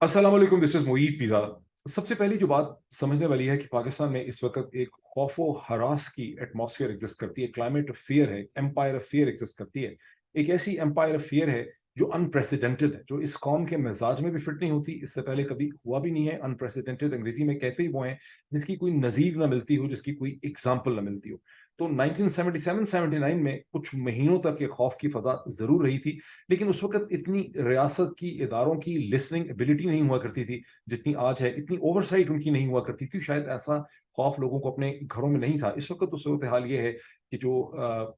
अस्सलाम वालेकुम, this is Moeed pizza. सबसे पहली जो बात समझने वाली है कि पाकिस्तान में इस वक़्त एक खौफ़ व हरास की एटमॉस्फियर एग्ज़िस्ट करती है, क्लाइमेट ऑफ फ़ियर है, एम्पायर ऑफ फ़ियर एग्ज़िस्ट करती है। एक ऐसी एम्पायर ऑफ फ़ियर है जो अनप्रेसिडेंटेड है, जो इस कौम के मिज़ाज में भी फिट नहीं होती, इससे पहले कभी हुआ भी नहीं है। अनप्रेसिडेंटेड अंग्रेज़ी में कहते ही वो हैं, जिसकी कोई नज़ीर ना मिलती हो, जिसकी कोई एग्ज़ाम्पल ना मिलती हो। तो 1977-79 में कुछ महीनों तक ये खौफ़ की फ़ज़ा ज़रूर रही थी, लेकिन उस वक़्त इतनी रियासत की इदारों की लिसनिंग एबिलिटी नहीं हुआ करती थी, जितनी आज है। इतनी ओवरसाइट उनकी नहीं हुआ करती थी, शायद ऐसा खौफ लोगों को अपने घरों में नहीं था। इस वक़्त तो सूरत-ए-हाल ये है कि जो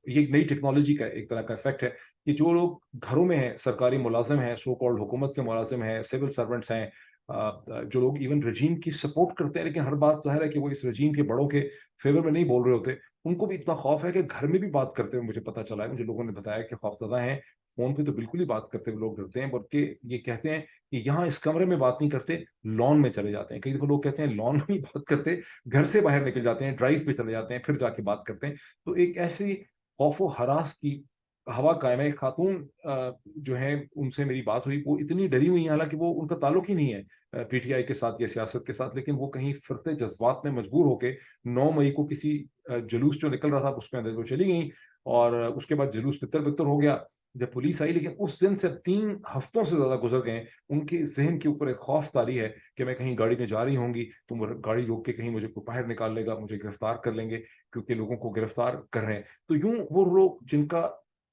ये एक नई टेक्नोलॉजी का एक तरह का इफ़ेक्ट है कि जो लोग घरों में हैं, सरकारी मुलाज़िम हैं, सो कॉल्ड हुकूमत के मुलाज़िम हैं, सिविल सर्वेंट्स हैं, जो लोग इवन रजीम की सपोर्ट करते हैं, लेकिन हर बात ज़ाहिर है कि वो इस रजीम के बड़ों के फ़ेवर में नहीं बोल रहे होते। उनको भी इतना खौफ है कि घर में भी बात करते हुए मुझे पता चला है, मुझे लोगों ने बताया कि खौफ़ज़दा हैं। फ़ोन पे तो बिल्कुल ही बात करते हुए लोग डरते हैं, बल्कि ये कहते हैं कि यहाँ इस कमरे में बात नहीं करते, लॉन में चले जाते हैं। कई दफ़ा लोग कहते हैं लॉन में नहीं बात करते, घर से बाहर निकल जाते हैं, ड्राइव पे चले जाते हैं, फिर जाके बात करते हैं। तो एक ऐसी खौफ़ व हरास की हवा कायम है। एक खातून जो हैं उनसे मेरी बात हुई, वो इतनी डरी हुई हैं, हालाँकि वो उनका ताल्लुक ही नहीं है पीटीआई के साथ या सियासत के साथ, लेकिन वो कहीं फिरते जज़्बात में मजबूर होके 9 मई को किसी जुलूस जो निकल रहा था उसमें अंदर वो चली गईं और उसके बाद जुलूस तितर-बितर हो गया। जब पुलिस आई, लेकिन उस दिन से अब 3 हफ्तों से ज़्यादा गुज़र गए हैं, उनके ज़हन के ऊपर एक खौफ़ तारी है कि मैं कहीं गाड़ी में जा रही होंगी, तो वो गाड़ी रोक के कहीं मुझे कोई बाहर निकाल लेगा, मुझे गिरफ्तार कर लेंगे, क्योंकि लोगों को गिरफ्तार कर रहे हैं। तो यूँ वो लोग जिनका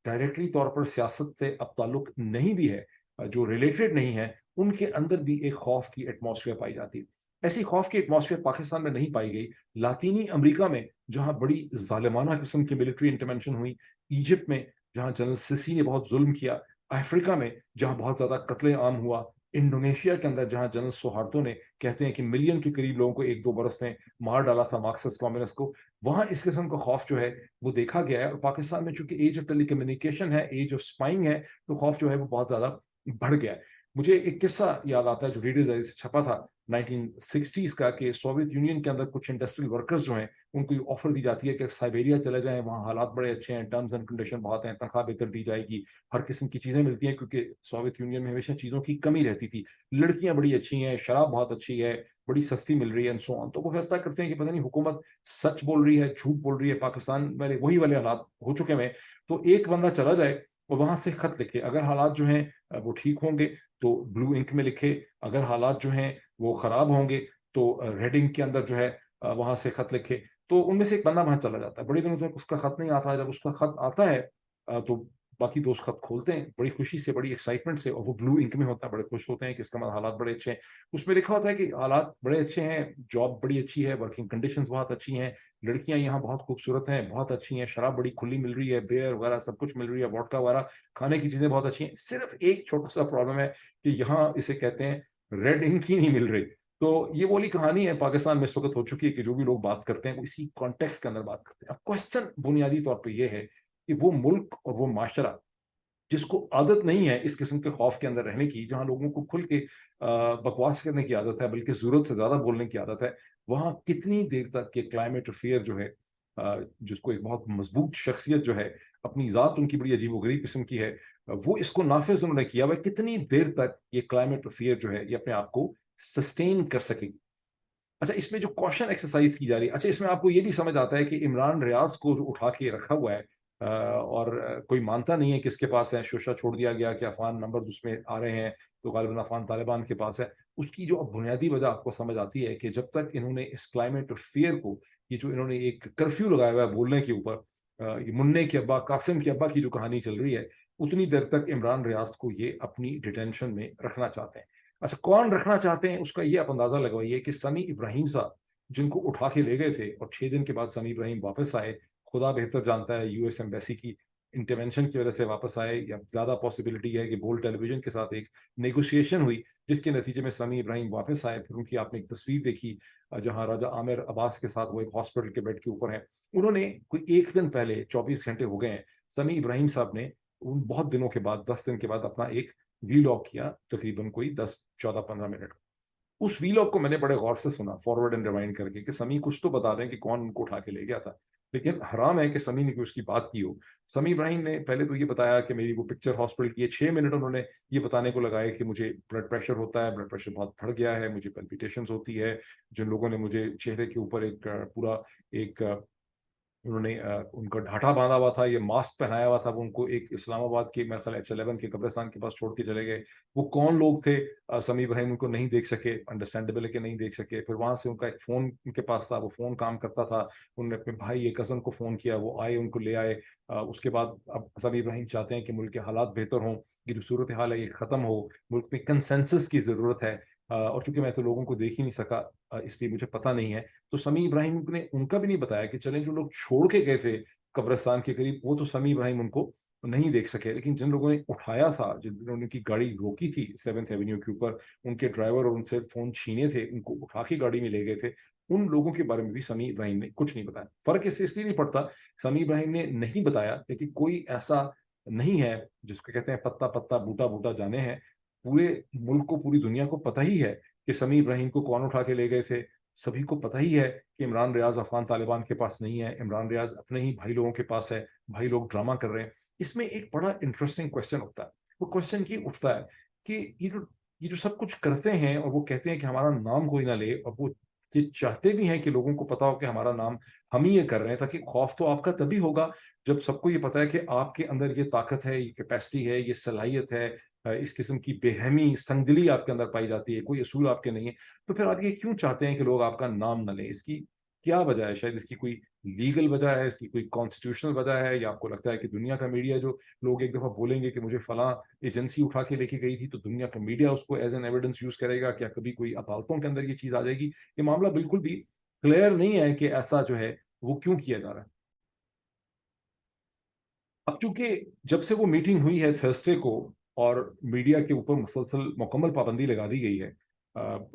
डायरेक्टली तौर पर सियासत से अब ताल्लुक नहीं भी है, जो रिलेटेड नहीं है, उनके अंदर भी एक खौफ की एटमॉस्फेयर पाई जाती है। ऐसी खौफ की एटमॉस्फेयर पाकिस्तान में नहीं पाई गई। लातीनी अमेरिका में जहाँ बड़ी ज़ालिमाना किस्म की मिलिट्री इंटरवेंशन हुई, इजिप्ट में जहाँ जनरल सिसी ने बहुत ज़ुल्म किया, अफ्रीका में जहाँ बहुत ज़्यादा कत्ले-आम हुआ, इंडोनेशिया के अंदर जहाँ जनरल सुहार्तो ने कहते हैं कि मिलियन के करीब लोगों को 1-2 बरस में मार डाला था मार्क्सिस्ट कम्युनिस्ट को, वहाँ इस किस्म का खौफ जो है वो देखा गया है। और पाकिस्तान में चूँकि ऐज ऑफ टेलीकम्युनिकेशन है, ऐज ऑफ स्पाइंग है, तो खौफ जो है वो बहुत ज़्यादा बढ़ गया है। मुझे एक किस्सा याद आता है जो रीडर्स डायरी से छपा था 1960s का, कि सोवियत यूनियन के अंदर कुछ इंडस्ट्रियल वर्कर्स जो हैं, उनको ये ऑफ़र दी जाती है कि साइबेरिया चले जाएँ, वहाँ हालात बड़े अच्छे हैं, टर्म्स एंड कंडीशन बहुत हैं, तनख्वाह बेहतर दी जाएगी, हर किस्म की चीज़ें मिलती हैं, क्योंकि सोवियत यूनियन में हमेशा चीज़ों की कमी रहती थी। लड़कियाँ बड़ी अच्छी हैं, शराब बहुत अच्छी है, बड़ी सस्ती मिल रही है एंड सो ऑन। तो वो फैसला करते हैं कि पता नहीं हुकूमत सच बोल रही है, झूठ बोल रही है, पाकिस्तान वाले वही वाले हालात हो चुके हैं। तो एक बंदा चला जाए और वहाँ से खत लिखे, अगर हालात जो हैं वो ठीक होंगे तो ब्लू इंक में लिखे, अगर हालात जो हैं वो खराब होंगे तो रेड इंक के अंदर जो है वहाँ से खत लिखे। तो उनमें से एक बंदा वहाँ चला जाता है। बड़े दिनों तक उसका खत नहीं आता है, जब उसका खत आता है तो बाकी दोस्त खत खोलते हैं बड़ी खुशी से, बड़ी एक्साइटमेंट से, और वो ब्लू इंक में होता है, बड़े खुश होते हैं कि इसका मतलब हालात बड़े अच्छे हैं। उसमें लिखा होता है कि हालात बड़े अच्छे हैं, जॉब बड़ी अच्छी है, वर्किंग कंडीशंस बहुत अच्छी हैं, लड़कियाँ यहाँ बहुत खूबसूरत हैं, बहुत अच्छी हैं, शराब बड़ी खुली मिल रही है, बियर वगैरह सब कुछ मिल रही है, वोडका वगैरह, खाने की चीज़ें बहुत अच्छी हैं। सिर्फ़ एक छोटा-सा प्रॉब्लम है कि यहाँ इसे कहते हैं रेड इंक ही नहीं मिल रही। तो ये वो वाली कहानी है पाकिस्तान में इस वक़्त हो चुकी है कि जो भी लोग बात करते हैं, वो इसी कॉन्टेक्स्ट के अंदर बात करते हैं। अब क्वेश्चन बुनियादी तौर पे ये है कि वो मुल्क और वो माशरा जिसको आदत नहीं है इस किस्म के खौफ के अंदर रहने की, जहाँ लोगों को खुल के बकवास करने की आदत है, बल्कि ज़रूरत से ज़्यादा बोलने की आदत है, वहाँ कितनी देर तक ये क्लाइमेट फ़ियर जो है जिसको एक बहुत मज़बूत शख्सियत जो है, अपनी ज़ात उनकी बड़ी अजीब-ओ-गरीब किस्म की है, वो इसको नाफ़िज़ उन्होंने किया हुआ है, कितनी देर तक ये क्लाइमेट फ़ियर जो है, ये अपने आप को सस्टेन कर सकेगी। अच्छा, इसमें जो कॉशन एक्सरसाइज़ की जा रही है, अच्छा इसमें आपको ये भी समझ आता है कि इमरान रियाज़ को जो उठा के रखा हुआ है और कोई मानता नहीं है किसके पास है, शोशा छोड़ दिया गया कि अफ़गान नंबर्स उसमें आ रहे हैं, तो ग़ालिबन अफ़गान तालिबान के पास है। उसकी जो अब बुनियादी वजह आपको समझ आती है कि जब तक इन्होंने इस क्लाइमेट फ़ियर को, ये जो इन्होंने एक कर्फ्यू लगाया हुआ है बोलने के ऊपर, ये मुन्ने के अब्बा, कासिम के अब्बा की जो कहानी चल रही है, उतनी देर तक इमरान रियाज़ को ये अपनी डिटेंशन में रखना चाहते हैं। अच्छा, कौन रखना चाहते हैं उसका ये आप अंदाज़ा लगवाइए कि समी इब्राहिम साहब, जिनको उठा के ले गए थे और 6 दिन के बाद समी इब्राहिम वापस आए, खुदा बेहतर जानता है यूएस एम्बेसी की इंटरवेंशन की वजह से वापस आए, या ज़्यादा पॉसिबिलिटी है कि बोल्ड टेलीविज़न के साथ एक नेगोशिएशन हुई, जिसके नतीजे में समी इब्राहिम वापस आए। फिर उनकी आपने एक तस्वीर देखी जहाँ राजा आमिर अब्बास के साथ वो एक हॉस्पिटल के बेड के ऊपर हैं। उन्होंने कोई 1 दिन पहले 24 घंटे हो गए हैं, समी इब्राहिम साहब ने उन बहुत दिनों के बाद 10 दिन के बाद अपना एक वीलॉग किया, तकरीबन कोई 10, 14, 15 मिनट। उस वीलॉग को मैंने बड़े गौर से सुना, फॉरवर्ड एंड रिवाइंड करके, कि समी कुछ तो बता दें कि कौन उनको उठा के ले गया था। لیکن حرام ہے کہ سمی نے کوئی اس کی بات کی ہو. سمی ابراہیم نے پہلے تو یہ بتایا کہ میری وہ پکچر ہاسپٹل کی ہے. 6 منٹ انہوں نے یہ بتانے کو لگائے کہ مجھے بلڈ پریشر ہوتا ہے, بلڈ پریشر بہت بڑھ گیا ہے, مجھے پلپیٹیشنز ہوتی ہے. جن لوگوں نے مجھے چہرے کے اوپر ایک پورا ایک انہوں نے ان کا ڈھاٹا باندھا ہوا تھا, یہ ماسک پہنایا ہوا تھا, وہ ان کو ایک اسلام آباد کے میرے خیال H11 کے قبرستان کے پاس چھوڑ کے چلے گئے. وہ کون لوگ تھے؟ سمی ابراہیم ان کو نہیں دیکھ سکے, انڈرسٹینڈیبل ہے کہ نہیں دیکھ سکے. پھر وہاں سے ان کا ایک فون ان کے پاس تھا, وہ فون کام کرتا تھا. انہوں نے اپنے بھائی یا کزن کو فون کیا, وہ آئے, ان کو لے آئے. اس کے بعد اب سمی ابراہیم چاہتے ہیں کہ ملک کے حالات بہتر ہوں, یہ جو صورتحال ہے یہ ختم ہو, ملک میں کنسنسس کی ضرورت ہے. اور چونکہ میں تو لوگوں کو دیکھ ہی نہیں سکا, اس لیے مجھے پتہ نہیں ہے. تو سمی ابراہیم نے ان کا بھی نہیں بتایا کہ چلیں جو لوگ چھوڑ کے گئے تھے قبرستان کے قریب, وہ تو سمی ابراہیم ان کو نہیں دیکھ سکے. لیکن جن لوگوں نے اٹھایا تھا, جنہوں نے کی گاڑی روکی تھی 7th ایونیو کے اوپر, ان کے ڈرائیور اور ان سے فون چھینے تھے, ان کو اٹھا کے گاڑی میں لے گئے تھے, ان لوگوں کے بارے میں بھی سمی ابراہیم نے کچھ نہیں بتایا. فرق اس سے اس لیے نہیں پڑتا, سمی ابراہیم نے نہیں بتایا لیکن کوئی ایسا نہیں ہے جس کو کہتے ہیں پتا پتا بوٹا بوٹا جانے ہیں. پورے ملک کو, پوری دنیا کو پتہ ہی ہے کہ سمی ابراہیم کو کون اٹھا کے لے گئے تھے. سبھی کو پتہ ہی ہے کہ عمران ریاض افغان طالبان کے پاس نہیں ہے, عمران ریاض اپنے ہی بھائی لوگوں کے پاس ہے. بھائی لوگ ڈرامہ کر رہے ہیں. اس میں ایک بڑا انٹرسٹنگ کوشچن اٹھتا ہے. وہ کوشچن کی اٹھتا ہے کہ یہ جو سب کچھ کرتے ہیں اور وہ کہتے ہیں کہ ہمارا نام کوئی نہ لے, اور وہ یہ چاہتے بھی ہیں کہ لوگوں کو پتا ہو کہ ہمارا نام ہم ہی یہ کر رہے ہیں, تاکہ خوف تو آپ کا تبھی ہوگا جب سب کو یہ پتا ہے کہ آپ کے اندر یہ طاقت ہے, یہ کیپیسٹی ہے, یہ صلاحیت ہے, اس قسم کی بے رحمی سنگدلی آپ کے اندر پائی جاتی ہے, کوئی اصول آپ کے نہیں ہے. تو پھر آپ یہ کیوں چاہتے ہیں کہ لوگ آپ کا نام نہ لیں؟ اس کی کیا وجہ ہے؟ شاید اس کی کوئی لیگل وجہ ہے, اس کی کوئی کانسٹیٹیوشنل وجہ ہے, یا آپ کو لگتا ہے کہ دنیا کا میڈیا, جو لوگ ایک دفعہ بولیں گے کہ مجھے فلاں ایجنسی اٹھا کے لے کے گئی تھی, تو دنیا کا میڈیا اس کو ایز این ایویڈنس یوز کرے گا؟ کیا کبھی کوئی عدالتوں کے اندر یہ چیز آ جائے گی؟ یہ معاملہ بالکل بھی کلیئر نہیں ہے کہ ایسا جو ہے وہ کیوں کیا جا رہا ہے. اب چونکہ جب سے وہ میٹنگ ہوئی ہے تھرسڈے کو, اور میڈیا کے اوپر مسلسل مکمل پابندی لگا دی گئی ہے,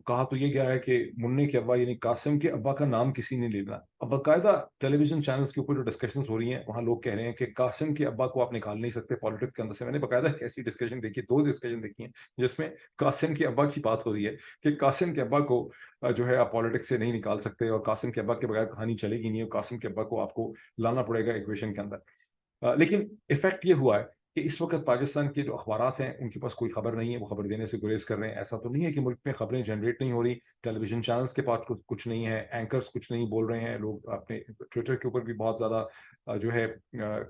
کہا تو یہ گیا ہے کہ منع کے ابا یعنی قاسم کے ابا کا نام کسی نے لینا. اب باقاعدہ ٹیلی ویژن چینلز کے اوپر جو ڈسکشنز ہو رہی ہیں, وہاں لوگ کہہ رہے ہیں کہ قاسم کے ابا کو آپ نکال نہیں سکتے پالیٹکس کے اندر سے. میں نے باقاعدہ ایسی ڈسکشن دیکھی, 2 ڈسکشن دیکھی ہیں جس میں قاسم کے ابا کی بات ہو رہی ہے کہ قاسم کے ابا کو جو ہے آپ پالیٹکس سے نہیں نکال سکتے, اور قاسم کے ابا کے بغیر کہانی چلے گی نہیں, اور قاسم کے ابا کو آپ کو لانا پڑے گا ایکویشن کے اندر. لیکن افیکٹ یہ ہوا ہے کہ اس وقت پاکستان کے جو اخبارات ہیں ان کے پاس کوئی خبر نہیں ہے, وہ خبر دینے سے گریز کر رہے ہیں. ایسا تو نہیں ہے کہ ملک میں خبریں جنریٹ نہیں ہو رہی, ٹیلی ویژن چینلز کے پاس کچھ نہیں ہے, اینکرز کچھ نہیں بول رہے ہیں, لوگ اپنے ٹویٹر کے اوپر بھی بہت زیادہ جو ہے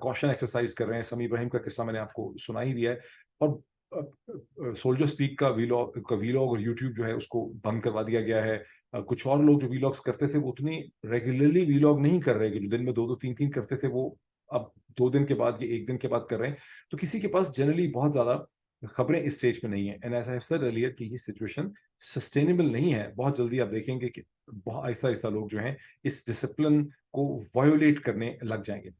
کوشن ایکسرسائز کر رہے ہیں. سمی ابراہیم کا قصہ میں نے آپ کو سنا ہی دیا ہے, اور سولجر اسپیک کا ویلاگ اور یوٹیوب جو ہے اس کو بند کروا دیا گیا ہے. کچھ اور لوگ جو ویلاگس کرتے تھے وہ اتنی ریگولرلی ویلاگ نہیں کر رہے, کہ جو دن میں 2-2 3-3 کرتے تھے وہ اب 2 دن کے بعد یا 1 دن کے بعد کر رہے ہیں. تو کسی کے پاس جنرلی بہت زیادہ خبریں اس اسٹیج پہ نہیں ہیں. And as I have said earlier کہ یہ سچویشن سسٹینیبل نہیں ہے. بہت جلدی آپ دیکھیں گے کہ بہت آہستہ آہستہ لوگ جو ہیں اس ڈسپلن کو وایولیٹ کرنے لگ جائیں گے.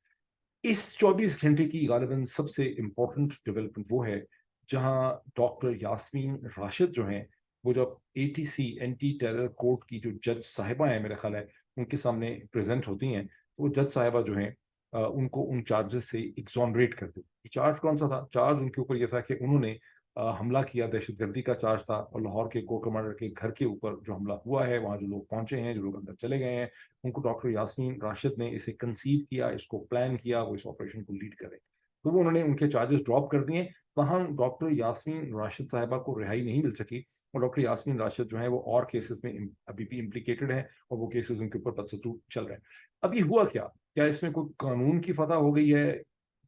اس 24 گھنٹے کی غالباً سب سے امپورٹنٹ ڈیولپمنٹ وہ ہے جہاں ڈاکٹر یاسمین راشد جو ہیں, وہ جب ATC اینٹی ٹیرر کورٹ کی جو جج صاحبہ ہیں, میرا خیال ہے ان کے سامنے پریزنٹ ہوتی ہیں, وہ جج صاحبہ جو ہیں ان کو ان چارجز سے ایگزونریٹ کر دی. چارج کون سا تھا؟ چارج ان کے اوپر یہ تھا کہ انہوں نے حملہ کیا, دہشت گردی کا چارج تھا, اور لاہور کے کور کمانڈر کے گھر کے اوپر جو حملہ ہوا ہے, وہاں جو لوگ پہنچے ہیں, جو لوگ اندر چلے گئے ہیں, ان کو ڈاکٹر یاسمین راشد نے اسے کنسیو کیا, اس کو پلان کیا, وہ اس آپریشن کو لیڈ کرے. تو وہ انہوں نے ان کے چارجز ڈراپ کر دیے. وہاں ڈاکٹر یاسمین راشد صاحبہ کو رہائی نہیں مل سکی, اور ڈاکٹر یاسمین راشد جو ہیں وہ اور کیسز میں ابھی بھی امپلیکیٹڈ ہیں, اور وہ کیسز ان کے اوپر بدستور چل رہے ہیں. اب یہ ہوا کیا اس میں کوئی قانون کی فتح ہو گئی ہے؟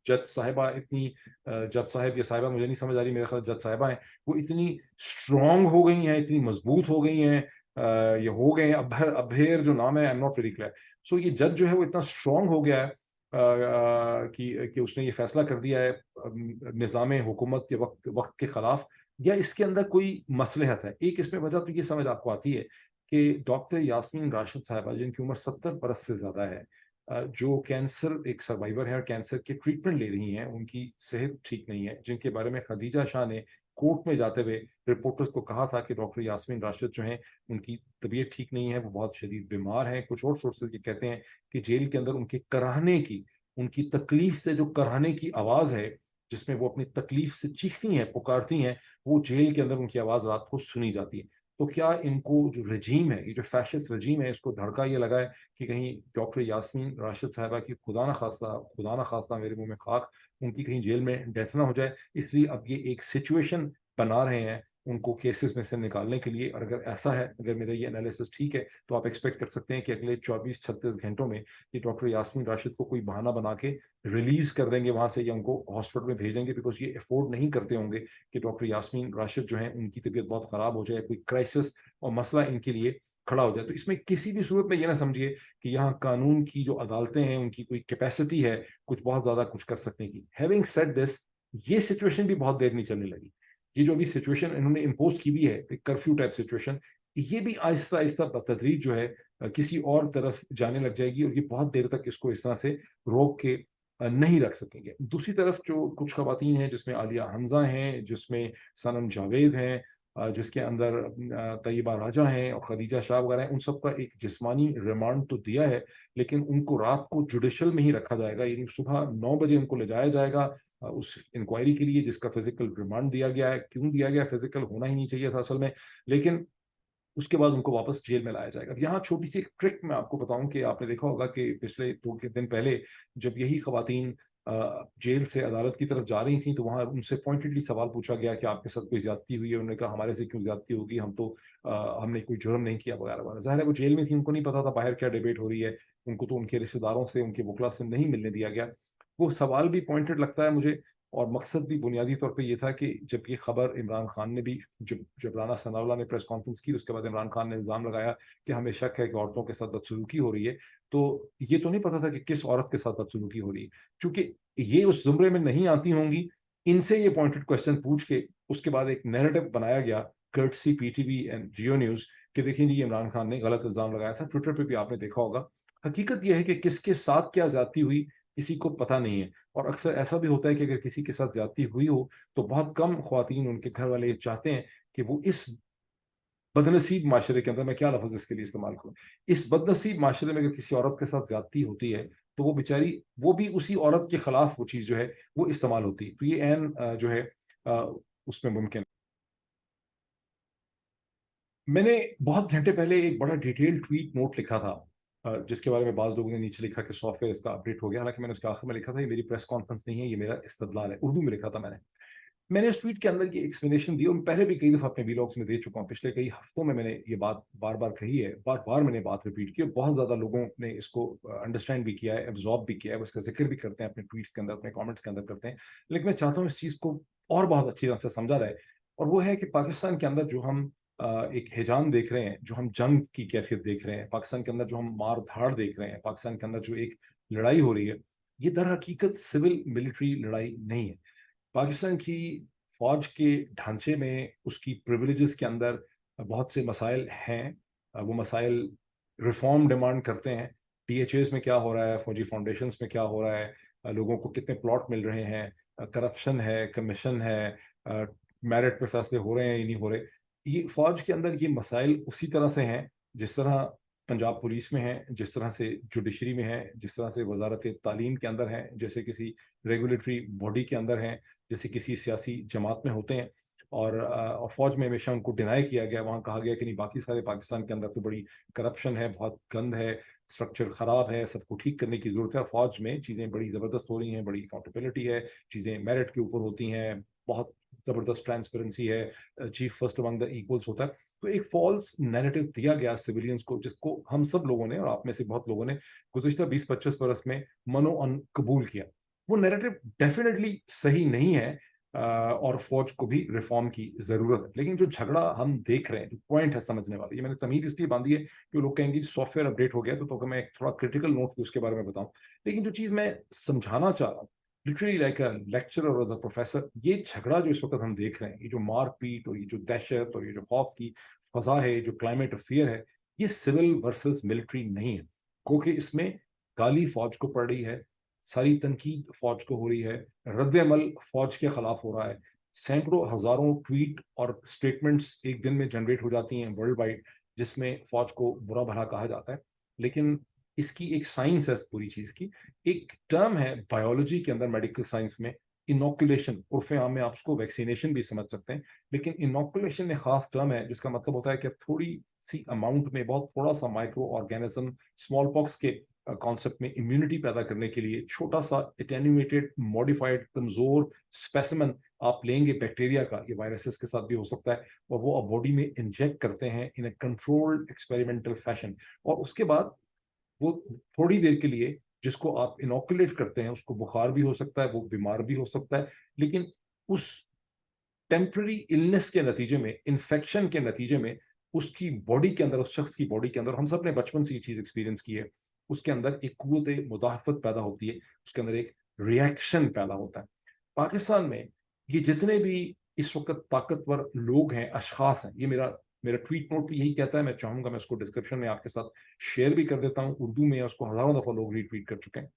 جج صاحبہ اتنی, جج صاحب یا صاحبہ مجھے نہیں سمجھ آ رہی, میرے خیال جج صاحبہ ہیں, وہ اتنی اسٹرانگ ہو گئی ہیں, اتنی مضبوط ہو گئی ہیں, یہ ہو گئے ہیں ابھیر جو نام ہے, I am not very clear. So یہ جج جو ہے وہ اتنا اسٹرانگ ہو گیا ہے کہ اس نے یہ فیصلہ کر دیا ہے نظام حکومت کے وقت کے خلاف, یا اس کے اندر کوئی مصلحت ہے. ایک اس میں وجہ تو یہ سمجھ آپ کو آتی ہے کہ ڈاکٹر یاسمین راشد صاحبہ جن کی عمر 70 برس سے زیادہ ہے, جو کینسر ایک سروائیور ہے اور کینسر کے ٹریٹمنٹ لے رہی ہیں, ان کی صحت ٹھیک نہیں ہے, جن کے بارے میں خدیجہ شاہ نے کورٹ میں جاتے ہوئے رپورٹرز کو کہا تھا کہ ڈاکٹر یاسمین راشد جو ہیں ان کی طبیعت ٹھیک نہیں ہے, وہ بہت شدید بیمار ہیں. کچھ اور سورسز یہ کہتے ہیں کہ جیل کے اندر ان کے کراہنے کی, ان کی تکلیف سے جو کراہنے کی آواز ہے, جس میں وہ اپنی تکلیف سے چیختی ہیں, پکارتی ہیں, وہ جیل کے اندر ان کی آواز رات کو سنی جاتی ہے. تو کیا ان کو جو رجیم ہے, یہ جو فیشسٹ رجیم ہے, اس کو دھڑکا یہ لگا ہے کہ کہیں ڈاکٹر یاسمین راشد صاحبہ کی خدا نہ خواستہ میرے منہ میں خاک, ان کی کہیں جیل میں ڈیتھ نہ ہو جائے, اس لیے اب یہ ایک سچویشن بنا رہے ہیں ان کو کیسز میں سے نکالنے کے لیے. اور اگر ایسا ہے, اگر میرا یہ انالیسس ٹھیک ہے, تو آپ ایکسپیکٹ کر سکتے ہیں کہ اگلے 24-36 گھنٹوں میں یہ ڈاکٹر یاسمین راشد کو کوئی بہانہ بنا کے ریلیز کر دیں گے وہاں سے, یا ان کو ہاسپٹل میں بھیج دیں گے, بیکاز یہ افورڈ نہیں کرتے ہوں گے کہ ڈاکٹر یاسمین راشد جو ہیں ان کی طبیعت بہت خراب ہو جائے, کوئی کرائسس اور مسئلہ ان کے لیے کھڑا ہو جائے. تو اس میں کسی بھی صورت میں یہ نہ سمجھیے کہ یہاں قانون کی جو عدالتیں ہیں ان کی کوئی کیپیسٹی ہے کچھ بہت زیادہ کچھ کر سکنے کی. ہیونگ سیڈ دس, یہ سچویشن بھی بہت دیر نہیں چلنے لگی. یہ جو ابھی سچویشن انہوں نے امپوز کی بھی ہے, کرفیو ٹائپ سچویشن, یہ بھی آہستہ آہستہ بتدریج جو ہے کسی اور طرف جانے لگ جائے گی, اور یہ بہت دیر تک اس کو اس طرح سے روک کے نہیں رکھ سکیں گے. دوسری طرف جو کچھ خواتین ہیں, جس میں عالیہ حمزہ ہیں, جس میں صنم جاوید ہیں, جس کے اندر طیبہ راجہ ہیں اور خدیجہ شاہ وغیرہ ہیں, ان سب کا ایک جسمانی ریمانڈ تو دیا ہے, لیکن ان کو رات کو جوڈیشل میں ہی رکھا جائے گا, یعنی صبح 9 بجے ان کو لے جایا جائے گا اس انکوائری کے لیے, جس کا فزیکل ریمانڈ دیا گیا ہے. کیوں دیا گیا؟ فزیکل ہونا ہی نہیں چاہیے تھا اصل میں, لیکن اس کے بعد ان کو واپس جیل میں لایا جائے گا. یہاں چھوٹی سی ایک ٹرک میں آپ کو بتاؤں کہ آپ نے دیکھا ہوگا کہ پچھلے 2 دن پہلے جب یہی خواتین جیل سے عدالت کی طرف جا رہی تھیں, تو وہاں ان سے پوائنٹڈلی سوال پوچھا گیا کہ آپ کے ساتھ کوئی زیادتی ہوئی ہے. انہوں نے کہا ہمارے سے کیوں زیادتی ہوگی, ہم نے کوئی جرم نہیں کیا وغیرہ وغیرہ. ظاہر ہے وہ جیل میں تھی, ان کو نہیں پتا تھا باہر کیا ڈیبیٹ ہو رہی ہے, ان کو تو ان کے رشتے داروں سے, ان کے وکلا سے نہیں ملنے دیا گیا. وہ سوال بھی پوائنٹڈ لگتا ہے مجھے, اور مقصد بھی بنیادی طور پہ یہ تھا کہ جب یہ خبر عمران خان نے بھی, جب رانا ثناء اللہ نے پریس کانفرنس کی, اس کے بعد عمران خان نے الزام لگایا کہ ہمیں شک ہے کہ عورتوں کے ساتھ بدسلوکی ہو رہی ہے, تو یہ تو نہیں پتا تھا کہ کس عورت کے ساتھ بدسلوکی ہو رہی ہے. چونکہ یہ اس زمرے میں نہیں آتی ہوں گی, ان سے یہ پوائنٹڈ کوشچن پوچھ کے اس کے بعد ایک نیریٹو بنایا گیا courtesy P T V and Geo News کہ دیکھیں جی عمران خان نے غلط الزام لگایا تھا. ٹویٹر پہ بھی آپ نے دیکھا ہوگا. حقیقت یہ ہے کہ کس کے ساتھ کیا زیادتی ہوئی کسی کو پتہ نہیں ہے, اور اکثر ایسا بھی ہوتا ہے کہ اگر کسی کے ساتھ زیادتی ہوئی ہو تو بہت کم خواتین, ان کے گھر والے یہ چاہتے ہیں کہ وہ اس بدنصیب معاشرے کے اندر, میں کیا لفظ اس کے لیے استعمال کروں, اس بدنصیب معاشرے میں اگر کسی عورت کے ساتھ زیادتی ہوتی ہے تو وہ بیچاری, وہ بھی اسی عورت کے خلاف وہ چیز جو ہے وہ استعمال ہوتی ہے. تو یہ عین جو ہے اس میں ممکن. میں نے بہت گھنٹے پہلے ایک بڑا ڈیٹیل ٹویٹ نوٹ لکھا تھا, جس کے بارے میں بعض لوگوں نے نیچے لکھا کہ سافٹ ویئر اس کا اپڈیٹ ہو گیا. حالانکہ میں نے اس کے آخر میں لکھا تھا یہ میری پریس کانفرنس نہیں ہے, یہ میرا استدلال ہے. اردو میں لکھا تھا میں نے اس ٹویٹ کے اندر یہ ایکسپلینیشن دی, اور پہلے بھی کئی دفعہ اپنے ویلاگس میں دے چکا ہوں. پچھلے کئی ہفتوں میں نے یہ بات بار بار کہی ہے, بار بار میں نے بات ریپیٹ کی, اور بہت زیادہ لوگوں نے اس کو انڈرسٹینڈ بھی کیا ہے, ایبزارب بھی کیا ہے, اس کا ذکر بھی کرتے ہیں اپنے ٹویٹس کے اندر, اپنے کامنٹس کے اندر کرتے ہیں. لیکن میں چاہتا ہوں اس چیز کو اور بہت اچھی طرح سے سمجھا جائے, اور وہ ہے کہ پاکستان کے اندر جو ہم ایک ہیجان دیکھ رہے ہیں, جو ہم جنگ کی کیفیت دیکھ رہے ہیں, پاکستان کے اندر جو ہم مار دھاڑ دیکھ رہے ہیں, پاکستان کے اندر جو ایک لڑائی ہو رہی ہے, یہ در حقیقت سول ملٹری لڑائی نہیں ہے. پاکستان کی فوج کے ڈھانچے میں, اس کی پریولیجز کے اندر بہت سے مسائل ہیں. وہ مسائل ریفارم ڈیمانڈ کرتے ہیں. ٹی ایچ ایز میں کیا ہو رہا ہے, فوجی فاؤنڈیشنز میں کیا ہو رہا ہے, لوگوں کو کتنے پلاٹ مل رہے ہیں, کرپشن ہے, کمیشن ہے, میرٹ پہ فیصلے ہو رہے ہیں یا نہیں ہو رہے. یہ فوج کے اندر یہ مسائل اسی طرح سے ہیں جس طرح پنجاب پولیس میں ہیں, جس طرح سے جوڈیشری میں ہے, جس طرح سے وزارت تعلیم کے اندر ہیں, جیسے کسی ریگولیٹری باڈی کے اندر ہیں, جیسے کسی سیاسی جماعت میں ہوتے ہیں. اور فوج میں ہمیشہ ان کو ڈینائی کیا گیا, وہاں کہا گیا کہ نہیں باقی سارے پاکستان کے اندر تو بڑی کرپشن ہے, بہت گند ہے, اسٹرکچر خراب ہے, سب کو ٹھیک کرنے کی ضرورت ہے. فوج میں چیزیں بڑی زبردست ہو رہی ہیں, بڑی اکاؤنٹیبلٹی ہے, چیزیں میرٹ کے اوپر ہوتی ہیں, بہت زبردست ٹرانسپیرنسی ہے, چیف فرسٹ امنگ دا ایکولس ہوتا ہے. تو ایک فالس نیریٹو دیا گیا سویلینز کو, جس کو ہم سب لوگوں نے, اور آپ میں سے بہت لوگوں نے گزشتہ 20-25 برس میں منو ان قبول کیا. وہ نیریٹو ڈیفینیٹلی صحیح نہیں ہے, اور فوج کو بھی ریفارم کی ضرورت ہے. لیکن جو جھگڑا ہم دیکھ رہے ہیں, جو پوائنٹ ہے سمجھنے والا, یہ میں نے تمہید اس لیے باندھی ہے کہ لوگ کہیں گے سافٹ ویئر اپڈیٹ ہو گیا, تو میں ایک تھوڑا کریٹیکل نوٹ اس کے بارے میں بتاؤں. لیکن جو چیز میں سمجھانا چاہ رہا ہوں, لٹرلی لائک اے لیکچرر اور ایز اے پروفیسر, یہ جھگڑا جو اس وقت ہم دیکھ رہے ہیں, یہ جو مار پیٹ اور یہ جو دہشت اور یہ جو خوف کی فضا ہے, جو کلائمیٹ افیئر ہے, یہ سول ورسز ملٹری نہیں ہے. کیونکہ اس میں گالی فوج کو پڑ رہی ہے, ساری تنقید فوج کو ہو رہی ہے, رد عمل فوج کے خلاف ہو رہا ہے, سینکڑوں ہزاروں ٹویٹ اور اسٹیٹمنٹس ایک دن میں جنریٹ ہو جاتی ہیں ورلڈ وائڈ, جس میں فوج کو برا بھلا کہا جاتا ہے. لیکن اس کی ایک سائنس ہے, اس پوری چیز کی ایک ٹرم ہے بایولوجی کے اندر, میڈیکل سائنس میں इनोकुलेशन, उर्फ आम में आप उसको वैक्सीनेशन भी समझ सकते हैं, लेकिन इनोकुलेशन एक खास टर्म है जिसका मतलब होता है कि थोड़ी सी अमाउंट में बहुत थोड़ा सा माइक्रो ऑर्गेनिज्म, स्मॉल पॉक्स के कॉन्सेप्ट में इम्यूनिटी पैदा करने के लिए छोटा सा एटेन्यूएटेड मॉडिफाइड कमजोर स्पेसिमेन आप लेंगे बैक्टीरिया का, ये वायरसेस के साथ भी हो सकता है, और वो आप बॉडी में इंजेक्ट करते हैं इन ए कंट्रोल्ड एक्सपेरिमेंटल फैशन, और उसके बाद वो थोड़ी देर के लिए जिसको आप इनोकुलेट करते हैं उसको बुखार भी हो सकता है, वो बीमार भी हो सकता है, लेकिन उस टेम्पररी इलनेस के नतीजे में, इन्फेक्शन के नतीजे में उसकी बॉडी के अंदर, उस शख्स की बॉडी के अंदर, हम सब ने बचपन से ये चीज एक्सपीरियंस की है, उसके अंदर एक कुव्वत मुदाफत पैदा होती है, उसके अंदर एक रिएक्शन पैदा होता है। पाकिस्तान में ये जितने भी इस वक्त ताकतवर लोग हैं, अशखास हैं, ये मेरा मेरा ट्वीट नोट भी यही कहता है, मैं चाहूंगा मैं उसको डिस्क्रिप्शन में आपके साथ शेयर भी कर देता हूं, उर्दू में उसको हजारों दफा लोग रीट्वीट कर चुके हैं।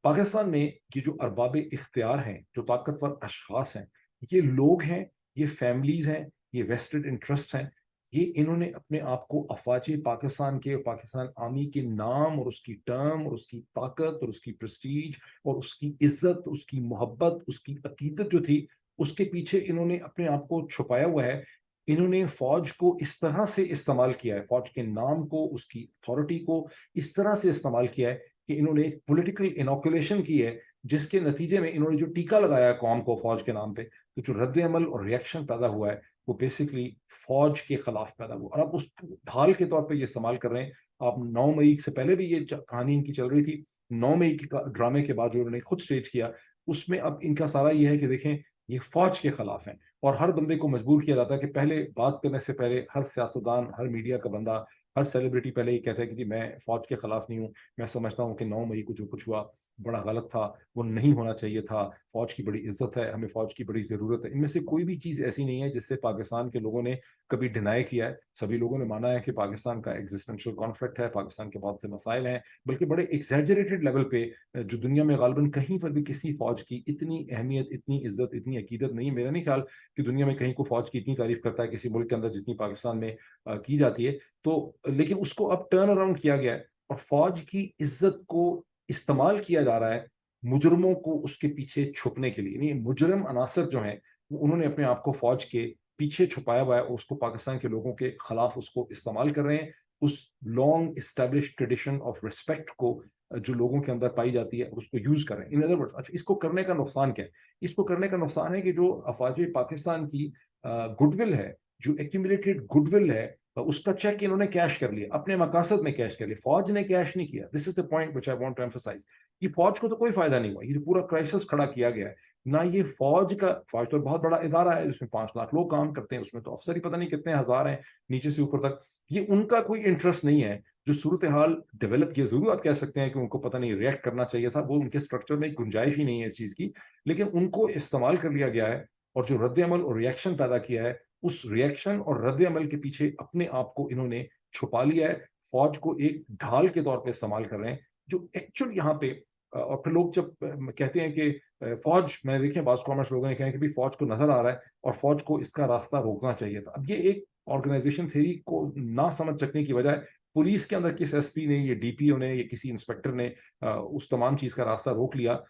पाकिस्तान में ये जो अरबाब इख्तियार हैं, जो ताकतवर अशखास हैं, ये लोग हैं, ये फैमिलीज हैं, ये वेस्टेड इंटरेस्ट हैं, ये इन्होंने अपने आप को अफवाज पाकिस्तान के, पाकिस्तान आर्मी के नाम और उसकी टर्म और उसकी ताकत और उसकी प्रेस्टीज और उसकी इज्जत, उसकी मोहब्बत, उसकी अकीदत जो थी, उसके पीछे इन्होंने अपने आप को छुपाया हुआ है। इन्होंने फौज को इस तरह से इस्तेमाल किया है, फौज के नाम को, उसकी अथॉरिटी को इस तरह से इस्तेमाल किया है कि इन्होंने एक पॉलिटिकल इनोकुलेशन की है, जिसके नतीजे में इन्होंने जो टीका लगाया कौम को फौज के नाम पे, तो जो रद्द अमल और रिएक्शन पैदा हुआ है वो बेसिकली फौज के खिलाफ पैदा हुआ, और अब उस ढाल के तौर पे ये इस्तेमाल कर रहे हैं। आप 9 मई से पहले भी ये कहानी इनकी चल रही थी, 9 मई के ड्रामे के बाद जो उन्होंने खुद स्टेज किया, उसमें अब इनका सारा ये है कि देखें ये फौज के खिलाफ है, और हर बंदे को मजबूर किया जाता है कि पहले बात करने से पहले हर सियासतदान, हर मीडिया का बंदा, हर सेलिब्रिटी पहले ये कहता है कि जी मैं फौज के खिलाफ नहीं हूँ, मैं समझता हूँ कि 9 मई को जो कुछ हुआ बड़ा गलत था, वो नहीं होना चाहिए था, फौज की बड़ी इज्जत है, हमें फौज की बड़ी जरूरत है। इनमें से कोई भी चीज ऐसी नहीं है जिससे पाकिस्तान के लोगों ने कभी डिनाई किया है। सभी लोगों ने माना है कि पाकिस्तान का एग्जिस्टेंशियल कॉन्फ्लिक्ट है, पाकिस्तान के बहुत से मसाइल हैं, बल्कि बड़े एक्सैजरेटेड लेवल पे, जो दुनिया में गालबन कहीं पर भी किसी फौज की इतनी अहमियत, इतनी इज्जत, इतनी अकीदत नहीं है। मेरा नहीं ख्याल कि दुनिया में कहीं को फौज की इतनी तारीफ करता है किसी मुल्क के अंदर जितनी पाकिस्तान में की जाती है। तो लेकिन उसको अब टर्न अराउंड किया गया है, और फौज की इज्जत को इस्तेमाल किया जा रहा है मुजरमों को उसके पीछे छुपने के लिए। नहीं, मुजरम अनासर जो हैं वो उन्होंने अपने आप को फौज के पीछे छुपाया हुआ है, और उसको पाकिस्तान के लोगों के खिलाफ उसको इस्तेमाल कर रहे हैं, उस long establish tradition of respect को जो लोगों के अंदर पाई जाती है उसको यूज कर रहे हैं। इन अदर वर्ड्स, अच्छा इसको करने का नुकसान क्या है? इसको करने का नुकसान है कि जो अफवाज पाकिस्तान की गुडविल है, जो एक्यूमुलेटेड गुडविल है, उसका चेक इन्होंने कैश कर लिया, अपने मकासद में कैश कर लिया, फौज ने कैश नहीं किया। This is the point which I want to emphasise. ये फौज को तो कोई फायदा नहीं हुआ, ये पूरा क्राइसिस खड़ा किया गया है ना, ये फौज का, फौज तो बहुत बड़ा इदारा है जिसमें 5 लाख लोग काम करते हैं, उसमें तो अफसर ही पता नहीं कितने हजार हैं नीचे से ऊपर तक। ये उनका कोई इंटरेस्ट नहीं है जो सूरत हाल डेवलप किया। जरूर आप कह सकते हैं कि उनको पता नहीं रिएक्ट करना चाहिए था, वो उनके स्ट्रक्चर में गुंजाइश ही नहीं है इस चीज की, लेकिन उनको इस्तेमाल कर लिया गया है, और जो रद्द अमल और रिएक्शन पैदा किया है, उस रिएक्शन और रद्द अमल के पीछे अपने आप को इन्होंने छुपा लिया है। फौज को एक ढाल के तौर पे इस्तेमाल कर रहे हैं, जो एक्चुअल यहाँ पे और फिर लोग जब कहते हैं कि फौज, मैंने देखे बास कॉमर्स लोगों ने कहा कि भाई फौज को नजर आ रहा है और फौज को इसका रास्ता रोकना चाहिए था। अब ये एक ऑर्गेनाइजेशन थ्योरी को ना समझ सकने की वजह, पुलिस के अंदर किस एसपी ने, ये डीपीओ ने, या किसी इंस्पेक्टर ने उस तमाम चीज का रास्ता रोक लिया,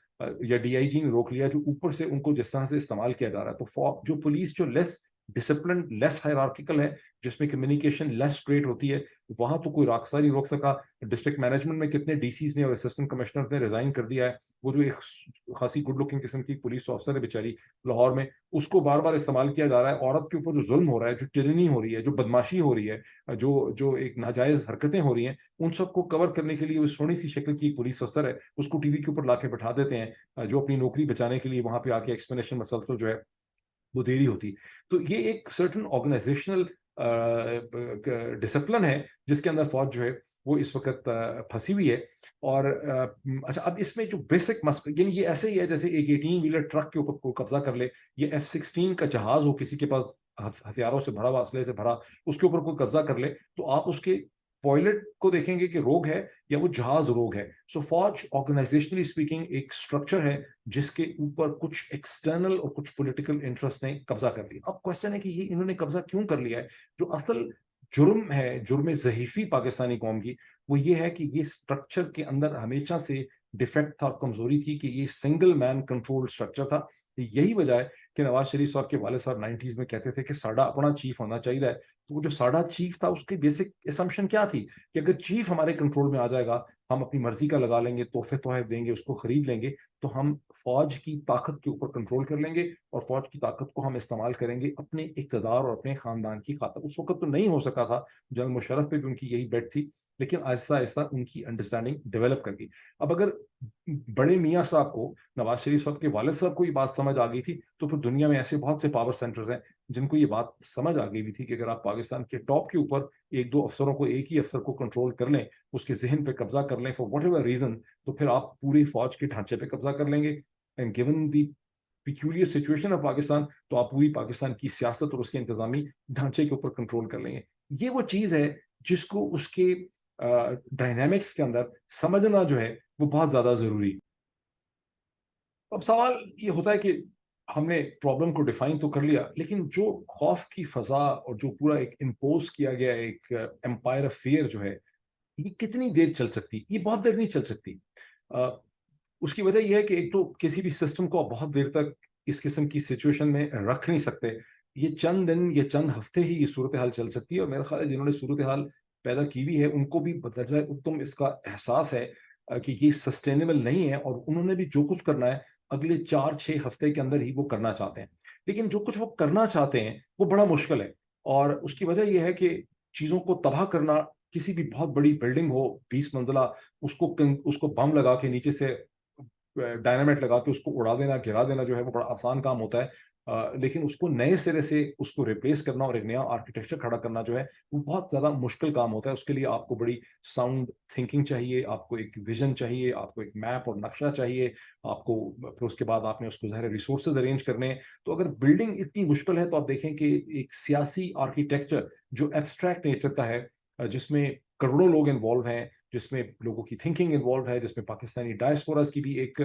या डीआईजी ने रोक लिया, जो ऊपर से उनको जिस तरह से इस्तेमाल किया जा रहा है। तो जो पुलिस जो लेस डिसिप्लिन, लेस हायरार्किकल है, जिसमें कम्युनिकेशन लेस स्ट्रेट होती है, वहां तो कोई रास्ता नहीं रोक सका। डिस्ट्रिक्ट मैनेजमेंट में कितने डीसीज ने और असिस्टेंट कमिश्नर्स ने रिजाइन कर दिया है। वो जो एक खासी गुड लुकिंग किस्म की पुलिस ऑफिसर है बेचारी लाहौर में, उसको बार बार इस्तेमाल किया जा रहा है। औरत के ऊपर जो जुल्म हो रहा है, जो टिरनी हो रही है, जो बदमाशी हो रही है, जो जो एक नाजायज हरकतें हो रही हैं, उन सबको कवर करने के लिए वो सोनी सी शक्ल की एक पुलिस अफसर है, उसको टीवी के ऊपर लाके बैठा देते हैं, जो अपनी नौकरी बचाने के लिए वहां पे आके एक्सप्लेनेशन मसलसल जो है वो देरी होती। तो ये एक सर्टन ऑर्गेनाइजेशनल डिसिप्लिन है जिसके अंदर फौज जो है वो इस वक्त फंसी हुई है। और अच्छा, अब इसमें जो बेसिक मसला, यानी ये ऐसे ही है जैसे एक 18 व्हीलर ट्रक के ऊपर कोई कब्जा कर ले, ये F-16 का जहाज हो किसी के पास हथियारों से भरा हुआ, असले से भरा, उसके ऊपर कोई कब्जा कर ले, तो आप उसके पायलट को देखेंगे कि रोग है या वो जहाज रोग है। सो फौज ऑर्गेनाइजेशनली स्पीकिंग एक स्ट्रक्चर है जिसके ऊपर कुछ एक्सटर्नल और कुछ पॉलिटिकल इंटरेस्ट ने कब्जा कर लिया। अब क्वेश्चन है कि ये इन्होंने कब्जा क्यों कर लिया है? जो असल जुर्म है, जुर्म ज़हीफी पाकिस्तानी कौम की, वो ये है कि ये स्ट्रक्चर के अंदर हमेशा से डिफेक्ट था, कमजोरी थी कि ये सिंगल मैन कंट्रोल स्ट्रक्चर था। यही वजह है कि नवाज शरीफ साहब के वाले साहब 90s में कहते थे कि साडा अपना चीफ होना चाहिए। तो वो जो साडा चीफ था उसकी बेसिक असम्पशन क्या थी कि अगर चीफ हमारे कंट्रोल में आ जाएगा, हम अपनी मर्जी का लगा लेंगे, तोहफे तोहफे देंगे, उसको खरीद लेंगे, तो हम फौज की ताकत के ऊपर कंट्रोल कर लेंगे और फौज की ताकत को हम इस्तेमाल करेंगे अपने इक़्तिदार और अपने खानदान की खातिर। उस वक्त तो नहीं हो सका था, जनरल मुशर्रफ पे भी उनकी यही बेट थी, लेकिन आहिस्ता आहिस्ता उनकी अंडरस्टैंडिंग डेवलप कर गई। अब अगर बड़े मियाँ साहब को, नवाज शरीफ साहब के वालिद साहब को ये बात समझ आ गई थी, तो फिर दुनिया में ऐसे बहुत से पावर सेंटर्स हैं जिनको ये बात समझ आ गई भी थी कि अगर आप पाकिस्तान के टॉप के ऊपर एक दो अफसरों को, एक ही अफसर को कंट्रोल कर लें, उसके जहन पे कब्जा कर लें फॉर वट एवर रीजन, तो फिर आप पूरी फौज के ढांचे पे कब्जा कर लेंगे। And given the peculiar situation of Pakistan, तो आप पूरी पाकिस्तान की सियासत और उसके इंतजामी ढांचे के ऊपर कंट्रोल कर लेंगे। ये वो चीज है जिसको उसके डायनेमिक्स के अंदर समझना जो है वो बहुत ज्यादा जरूरी है। अब सवाल ये होता है कि हमने प्रॉब्लम को डिफाइन तो कर लिया, लेकिन जो खौफ की फजा और जो पूरा एक इम्पोज किया गया एक एम्पायर ऑफ फियर जो है, ये कितनी देर चल सकती? ये बहुत देर नहीं चल सकती। उसकी वजह यह है कि एक तो किसी भी सिस्टम को आप बहुत देर तक इस किस्म की सिचुएशन में रख नहीं सकते। ये चंद दिन, ये चंद हफ्ते ही ये सूरत हाल चल सकती है, और मेरा ख्याल है जिन्होंने सूरत हाल पैदा की हुई है उनको भी बदरजा उत्तम इसका एहसास है कि ये सस्टेनेबल नहीं है, और उन्होंने भी जो कुछ करना है अगले 4-6 हफ्ते के अंदर ही वो करना चाहते हैं। लेकिन जो कुछ वो करना चाहते हैं वो बड़ा मुश्किल है, और उसकी वजह यह है कि चीज़ों को तबाह करना, किसी भी बहुत बड़ी बिल्डिंग हो 20 मंजिला, उसको बम लगा के नीचे से डायनामाइट लगा के उसको उड़ा देना, गिरा देना जो है वो बड़ा आसान काम होता है। लेकिन उसको नए सिरे से उसको रिप्लेस करना और एक नया आर्किटेक्चर खड़ा करना जो है वो बहुत ज़्यादा मुश्किल काम होता है। उसके लिए आपको बड़ी साउंड थिंकिंग चाहिए, आपको एक विजन चाहिए, आपको एक मैप और नक्शा चाहिए, आपको फिर उसके बाद आपने उसको ज़ाहिर रिसोर्सेज अरेंज करने हैं। तो अगर बिल्डिंग इतनी मुश्किल है तो आप देखें कि एक सियासी आर्किटेक्चर जो एब्स्ट्रैक्ट नेचर का है, जिसमें करोड़ों लोग इन्वॉल्व हैं, जिसमें लोगों की थिंकिंग इन्वॉल्व है, जिसमें पाकिस्तानी डायस्पोरास की भी एक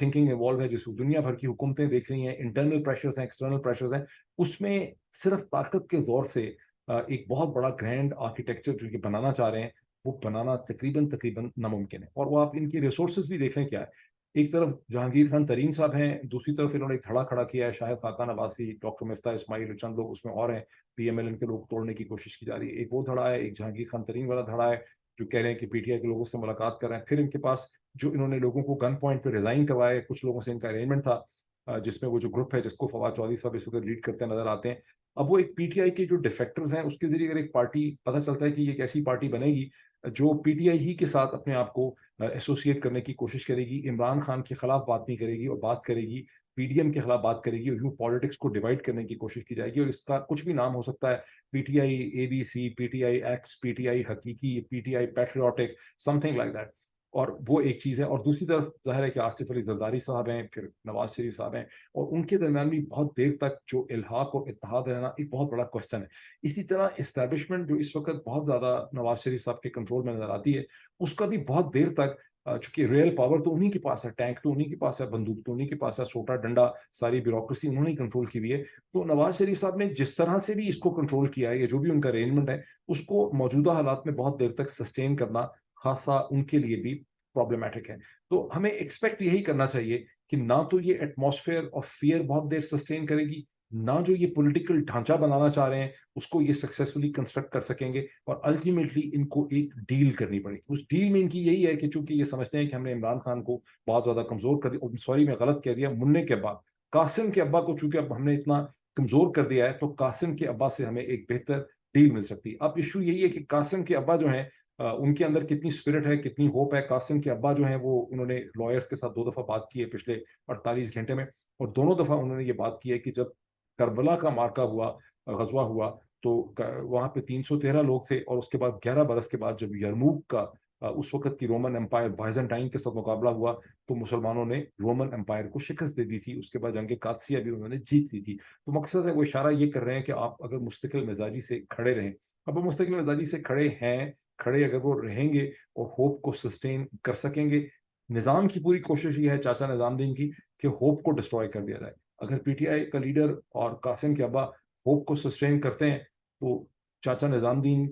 थिंकिंग इन्वॉल्व है, जिसमें दुनिया भर की हुकूमतें देख रही हैं, इंटरनल प्रेशर्स हैं, एक्सटर्नल प्रेशर्स हैं, उसमें सिर्फ ताकत के जोर से एक बहुत बड़ा ग्रैंड आर्किटेक्चर जो ये बनाना चाह रहे हैं वो बनाना तकरीबन तकरीबन नामुमकिन है। और वो आप इनकी रिसोर्सेज भी देख लें क्या है। एक तरफ जहांगीर खान तरीन साहब हैं, दूसरी तरफ इन्होंने एक धड़ा खड़ा किया है शाहिद खाकान अब्बासी, डॉक्टर मिफ्ता इस्माइल, चंद लोग उसमें और हैं, पीएमएलएन के लोग तोड़ने की कोशिश की जा रही है। एक वो धड़ा है, एक जहांगीर खान तरीन वाला धड़ा है जो कह रहे हैं कि पीटीआई के लोगों से मुलाकात कर रहे हैं। फिर इनके पास जो इन्होंने लोगों को गन पॉइंट पे रिजाइन करवाए, कुछ लोगों से इनका अरेंजमेंट था, जिसमें वो जो ग्रुप है जिसको फवाद चौधरी साहब इस वक्त लीड करते नजर आते हैं। अब वो एक पीटीआई के जो डिफेक्टर्स हैं उसके जरिए अगर एक पार्टी, पता चलता है कि ये एक ऐसी पार्टी बनेगी जो पीटीआई ही के साथ अपने आप को एसोसिएट करने की कोशिश करेगी, इमरान खान के खिलाफ बात नहीं करेगी और बात करेगी पीडीएम के खिलाफ बात करेगी, और यूं पॉलिटिक्स को डिवाइड करने की कोशिश की जाएगी। और इसका कुछ भी नाम हो सकता है, PTI ABC, PTI X, PTI हकीकी, PTI patriotic, something like that. और वो एक चीज़ है, और दूसरी तरफ जाहिर है कि आसिफ अली जरदारी साहब हैं, फिर नवाज शरीफ साहब हैं, और उनके दरमियान भी बहुत देर तक जो इल्हाक और इत्तेहाद रहना एक बहुत बड़ा क्वेश्चन है। इसी तरह इस्टेब्लिशमेंट जो इस वक्त बहुत ज़्यादा नवाज शरीफ साहब के कंट्रोल में नजर आती है, उसका भी बहुत देर तक, चूंकि रियल पावर तो उन्हीं के पास है, टैंक तो उन्हीं के पास है, बंदूक तो उन्हीं के पास है, सोटा डंडा सारी ब्यूरोक्रेसी उन्होंने कंट्रोल की हुई है। तो नवाज शरीफ साहब ने जिस तरह से भी इसको कंट्रोल किया है, ये जो भी उनका अरेंजमेंट है, उसको मौजूदा हालात में बहुत देर तक सस्टेन करना खासा उनके लिए भी प्रॉब्लमेटिक है। तो हमें एक्सपेक्ट यही करना चाहिए कि ना तो ये एटमॉस्फेयर ऑफ फियर बहुत देर सस्टेन करेगी, ना जो ये पॉलिटिकल ढांचा बनाना चाह रहे हैं उसको ये सक्सेसफुली कंस्ट्रक्ट कर सकेंगे, और अल्टीमेटली इनको एक डील करनी पड़ेगी। उस डील में इनकी यही है कि चूंकि ये समझते हैं कि हमने इमरान खान को बहुत ज्यादा कमजोर कर दिया, सॉरी मैं गलत कह दिया, मुन्ने के अब्बा, कासिम के अब्बा को चूंकि अब हमने इतना कमजोर कर दिया है, तो कासिम के अब्बा से हमें एक बेहतर डील मिल सकती है। अब इशू यही है कि कासिम के अब्बा जो है, उनके अंदर कितनी स्पिरिट है, कितनी होप है। कासिम के अब्बा जो है वो, उन्होंने लॉयर्स के साथ 2 दफा बात की है पिछले 48 घंटे में, और दोनों दफा उन्होंने ये बात की है कि जब करबला का मार्का हुआ, गजवा हुआ, तो वहां पे 313 लोग थे, और उसके बाद 11 बरस के बाद जब यरमूक का उस वक्त की रोमन एम्पायर बाइजेंटाइन के साथ मुकाबला हुआ, तो मुसलमानों ने रोमन एम्पायर को शिकस्त दे दी थी। उसके बाद जंग कादसिया भी उन्होंने जीत ली थी। तो मकसद है, वो इशारा ये कर रहे हैं कि आप अगर मुस्तकिल मिजाजी से खड़े रहें, अब वो मुस्तकिल मिजाजी से खड़े हैं, खड़े अगर वो रहेंगे और होप को सस्टेन कर सकेंगे। निज़ाम की पूरी कोशिश ये है, चाचा निज़ामुद्दीन की, कि होप को डिस्ट्रॉय कर दिया जाए। अगर पीटीआई का लीडर और कासिम के अब्बा होप को सस्टेन करते हैं, तो चाचा निज़ामुद्दीन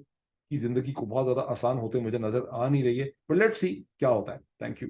की जिंदगी को बहुत ज्यादा आसान होते मुझे नजर आ नहीं रही है। बट लेट्स सी क्या होता है। Thank you.